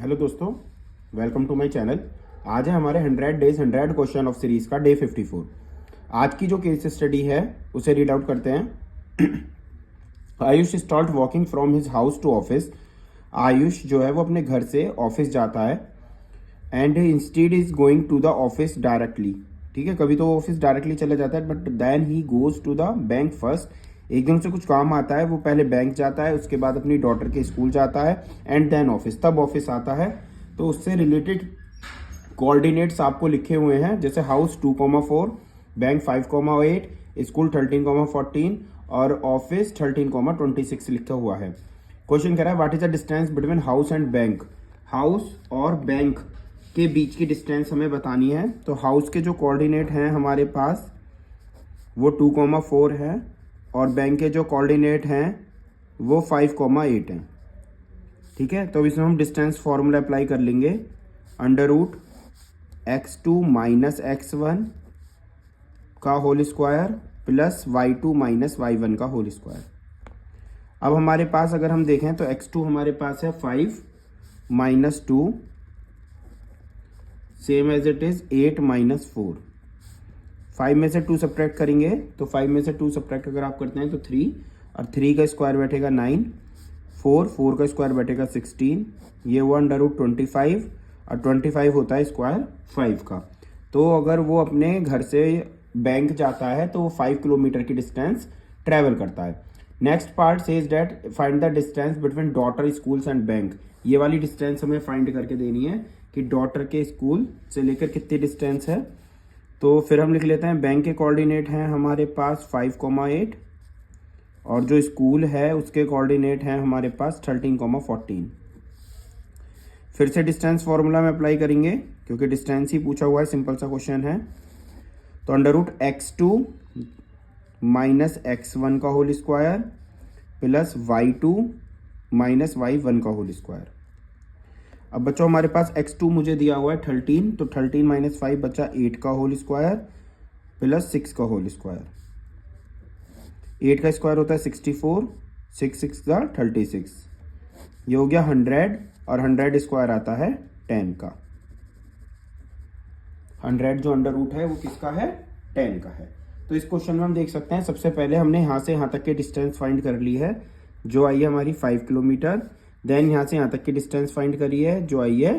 Hello दोस्तों, welcome to my channel. आज है हमारे 100 डेज 100 क्वेश्चन ऑफ सीरीज का डे 54। आज की जो केस स्टडी है उसे रीड आउट करते हैं। Ayush start walking from his house to office. Ayush जो है वो अपने घर से ऑफिस जाता है and instead is going to the office directly. ठीक है, कभी तो ऑफिस डायरेक्टली चला जाता है, but then he goes to the bank first. एकदम से कुछ काम आता है, वो पहले बैंक जाता है, उसके बाद अपनी डॉटर के स्कूल जाता है एंड देन ऑफिस, तब ऑफिस आता है। तो उससे रिलेटेड कोऑर्डिनेट्स आपको लिखे हुए हैं, जैसे हाउस 2,4, बैंक 5,8, स्कूल 13,14 और ऑफिस 13,26 लिखा हुआ है। क्वेश्चन कह रहा है what is the distance between house and bank. House और बैंक के बीच की डिस्टेंस हमें बतानी है। तो हाउस के जो कोऑर्डिनेट हैं हमारे पास वो 2,4 है और बैंक के जो कोऑर्डिनेट हैं वो 5,8 हैं। ठीक है, तो इसमें हम डिस्टेंस फॉर्मूला अप्लाई कर लेंगे, under root x2 minus x1 का whole square plus y2 minus y1 का होल स्क्वायर। अब हमारे पास अगर हम देखें तो x2 हमारे पास है 5 minus 2 same as it is 8 minus 4। 5 में से 2 सब्ट्रैक्ट करेंगे तो 5 में से 2 सब्ट्रैक्ट अगर आप करते हैं तो 3, और 3 का स्क्वायर बैठेगा 9, 4 का स्क्वायर बैठेगा 16, ये हुआ अंडर रूट 25 और 25 होता है स्क्वायर 5 का। तो अगर वो अपने घर से बैंक जाता है तो वो 5 किलोमीटर की डिस्टेंस ट्रेवल करता है। Next part says that find the distance between daughter schools and bank. ये वाली डिस्टेंस हमें फाइंड करके देनी है कि डॉटर के स्कूल से लेकर कितनी डिस्टेंस है। तो फिर हम लिख लेते हैं बैंक के कोऑर्डिनेट हैं हमारे पास 5,8 और जो स्कूल है उसके कोऑर्डिनेट हैं हमारे पास 13,14। फिर से डिस्टेंस फॉर्मूला में अप्लाई करेंगे क्योंकि डिस्टेंस ही पूछा हुआ है, सिंपल सा क्वेश्चन है। तो under root x2 minus x1 का whole square plus y2 minus y1 का होल स्क्वायर। अब बच्चों हमारे पास x2 मुझे दिया हुआ है 13, तो 13 माइनस 5 बचा 8 का होल स्क्वायर प्लस 6 का होल स्क्वायर। 8 का स्क्वायर होता है 64, 6 का 36, ये हो गया 100 और 100 स्क्वायर आता है 10 का। 100 जो अंडर रूट है वो किसका है, 10 का है। तो इस क्वेश्चन में हम देख सकते हैं सबसे पहले हमने यहाँ से यहाँ तक की डिस्टेंस फाइंड कर ली है जो आई है हमारी 5 किलोमीटर। देन यहाँ से यहाँ तक की डिस्टेंस फाइंड करी है जो आई है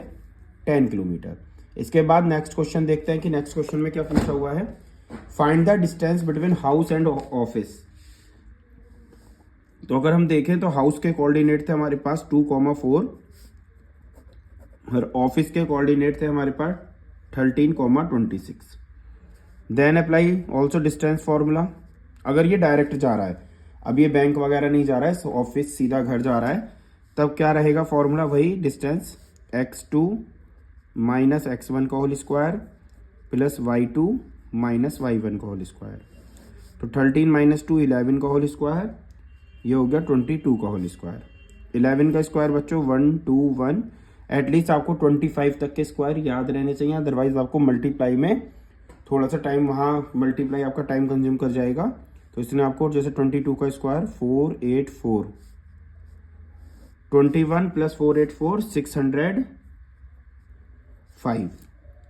10 किलोमीटर। इसके बाद नेक्स्ट क्वेश्चन देखते हैं कि नेक्स्ट क्वेश्चन में क्या पूछा हुआ है। Find the distance between house and office. तो अगर हम देखें तो हाउस के कोऑर्डिनेट थे हमारे पास 2,4 और ऑफिस के कोऑर्डिनेट थे हमारे पास 13,26। Then apply also distance formula. अगर ये डायरेक्ट जा रहा है, अब ये बैंक वगैरह नहीं जा रहा है, ऑफिस सीधा घर जा रहा है, तब क्या रहेगा फॉर्मूला, वही डिस्टेंस x2 माइनस x1 का whole square plus y2 minus y1 का होल स्क्वायर। तो 13 माइनस 2 11 का होल स्क्वायर, ये हो गया 22 का होल स्क्वायर। 11 का स्क्वायर बच्चों 121। एटलीस्ट आपको 25 तक के स्क्वायर याद रहने चाहिए, अदरवाइज आपको मल्टीप्लाई में थोड़ा सा टाइम, वहाँ मल्टीप्लाई आपका टाइम कंज्यूम कर जाएगा। तो इसने आपको जैसे 22 का स्क्वायर 484, 21 प्लस 484 605।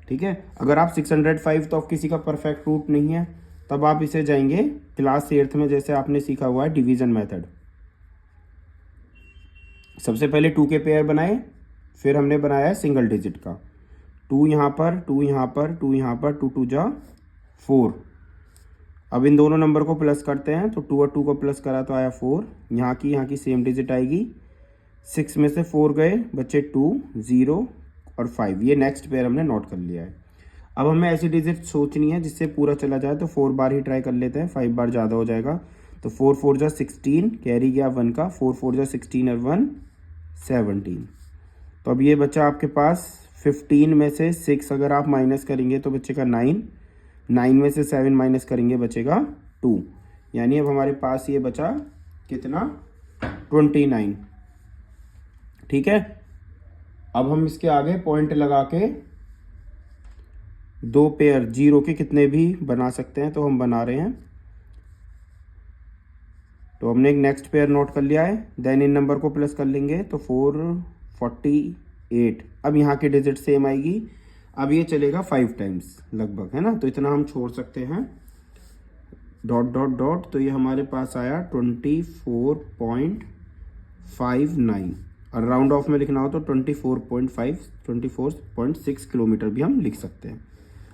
ठीक है, अगर आप 605 तो आप किसी का परफेक्ट रूट नहीं है, तब आप इसे जाएंगे क्लास 8th में जैसे आपने सीखा हुआ है डिवीजन मेथड। सबसे पहले 2 के पेयर बनाए, फिर हमने बनाया सिंगल डिजिट का। 2 यहाँ पर, 2 यहाँ पर, 2 यहाँ पर, 2 2 जा 4। अब इन दोनों नंबर को प्लस करते हैं, तो 2 और 2 को प्लस करा तो आया 4। यहाँ की सेम डिजिट आएगी। 6 में से 4 गए, बच्चे 2, 0 और 5। ये नेक्स्ट पेयर हमने नोट कर लिया है। अब हमें ऐसी डिजिट सोचनी है जिससे पूरा चला जाए, तो 4 बार ही ट्राई कर लेते हैं, 5 बार ज़्यादा हो जाएगा। तो 4 4 जा 16, कैरी गया 1 का, 4 4 जा 16 और 1 17। तो अब ये बच्चा आपके पास 15 में से 6 अगर आप माइनस करेंगे तो बचेगा 9, 9 में से 7 माइनस करेंगे बचेगा 2, यानी अब हमारे पास ये बचा कितना, 29। ठीक है, अब हम इसके आगे पॉइंट लगा के 2 पेयर जीरो के कितने भी बना सकते हैं, तो हम बना रहे हैं। तो हमने एक नेक्स्ट पेयर नोट कर लिया है। देन इन नंबर को प्लस कर लेंगे तो 448 8। अब यहाँ की डिजिट सेम आएगी। अब ये चलेगा 5 टाइम्स लगभग, है ना। तो इतना हम छोड़ सकते हैं, डॉट डॉट डॉट। तो ये हमारे पास आया 24.59, और राउंड ऑफ में लिखना हो तो 24.5, 24.6 किलोमीटर भी हम लिख सकते हैं,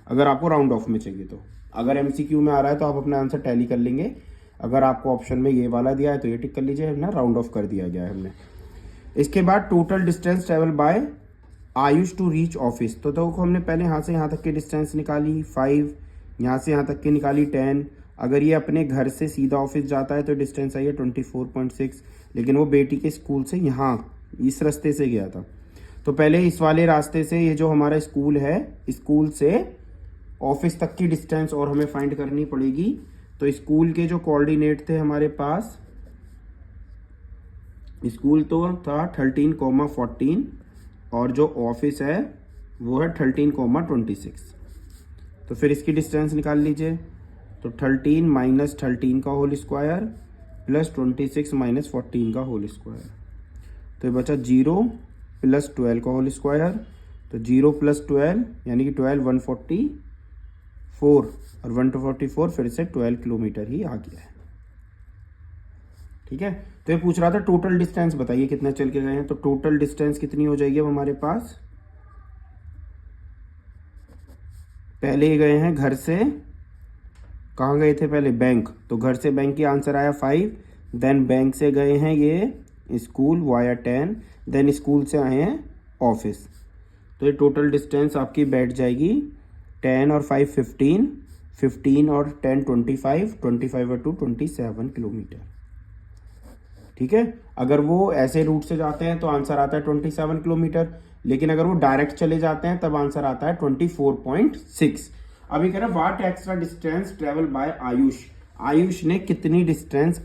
अगर आपको राउंड ऑफ में चाहिए तो। अगर एमसीक्यू में आ रहा है तो आप अपना आंसर टैली कर लेंगे। अगर आपको ऑप्शन में ये वाला दिया है तो ये टिक कर लीजिए, हमने राउंड ऑफ कर दिया गया है हमने। इसके बाद total distance travel by Ayush to reach office. तो हमने पहले यहाँ से यहाँ तक की डिस्टेंस निकाली 5, यहाँ से यहाँ तक की निकाली 10। अगर ये अपने घर से सीधा ऑफिस जाता है तो डिस्टेंस आई है 24.6, लेकिन वो बेटी के स्कूल से यहाँ इस रास्ते से गया था। तो पहले इस वाले रास्ते से ये जो हमारा स्कूल है, स्कूल से ऑफिस तक की डिस्टेंस और हमें फाइंड करनी पड़ेगी। तो स्कूल के जो कोऑर्डिनेट थे हमारे पास, स्कूल तो था 13,14, और जो ऑफिस है वो है 13,26। तो फिर इसकी डिस्टेंस निकाल लीजिए। तो 13 माइनस 13 का होल स्क्वायर प्लस 26 माइनस 14 का होल स्क्वायर। तो ये बचा 0 प्लस 12 का होल स्क्वायर। तो 0 प्लस 12 यानी कि 12 144, और 144 फिर से 12 किलोमीटर ही आ गया है। ठीक है। तो ये पूछ रहा था टोटल डिस्टेंस बताइए कितना चल के गए हैं। तो टोटल डिस्टेंस कितनी हो जाएगी अब हमारे पास, पहले गए हैं घर से, कहाँ गए थे पहले, बैंक। तो घर से बैंक की आंसर आया 5। देन बैंक से गए हैं ये स्कूल वाया 10, देन स्कूल से आए हैं ऑफिस। तो ये टोटल डिस्टेंस आपकी बैठ जाएगी 10 और 5 15, 15 और 10 25, 25 और 2 27 किलोमीटर। ठीक है। अगर वो ऐसे रूट से जाते हैं तो आंसर आता है 27 किलोमीटर, लेकिन अगर वो डायरेक्ट चले जाते हैं तब आंसर आता है 24.6। अभी कह रहा है what extra distance travel by Ayush. Ayush ने कितनी डिस्टेंस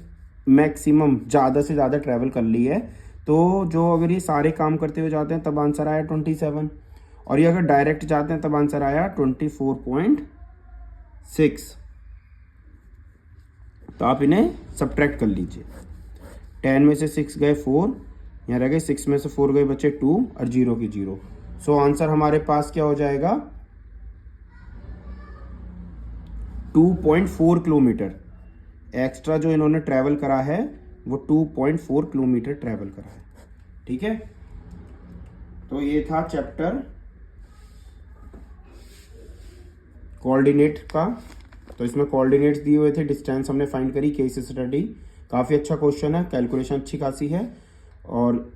मैक्सिमम ज़्यादा से ज़्यादा ट्रेवल कर ली है। तो जो अगर ये सारे काम करते हुए जाते हैं तब आंसर आया 27, और ये अगर डायरेक्ट जाते हैं तब आंसर आया 24.6। तो आप इन्हें सब्ट्रैक्ट कर लीजिए। 10 में से 6 गए 4, यहाँ रह गए 6 में से 4 गए बच्चे 2, और 0 की 0। सो आंसर हमारे पास क्या हो जाएगा 2.4 किलोमीटर। एक्स्ट्रा जो इन्होंने ट्रैवल करा है वो 2.4 किलोमीटर ट्रैवल करा है। ठीक है। तो ये था चैप्टर कोऑर्डिनेट का। तो इसमें कोऑर्डिनेट्स दिए हुए थे, डिस्टेंस हमने फाइंड करी, केस स्टडी। काफ़ी अच्छा क्वेश्चन है, कैलकुलेशन अच्छी खासी है। और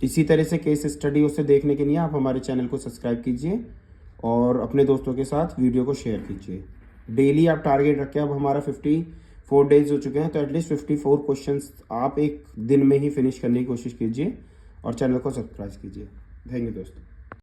इसी तरह से केस स्टडी उसे देखने के लिए आप हमारे चैनल को सब्सक्राइब कीजिए और अपने दोस्तों के साथ वीडियो को शेयर कीजिए। डेली आप टारगेट रखें। अब हमारा 54 डेज हो चुके हैं, तो एटलीस्ट 54 क्वेश्चंस आप एक दिन में ही फिनिश करने की कोशिश कीजिए और चैनल को सब्सक्राइब कीजिए। थैंक यू दोस्तों।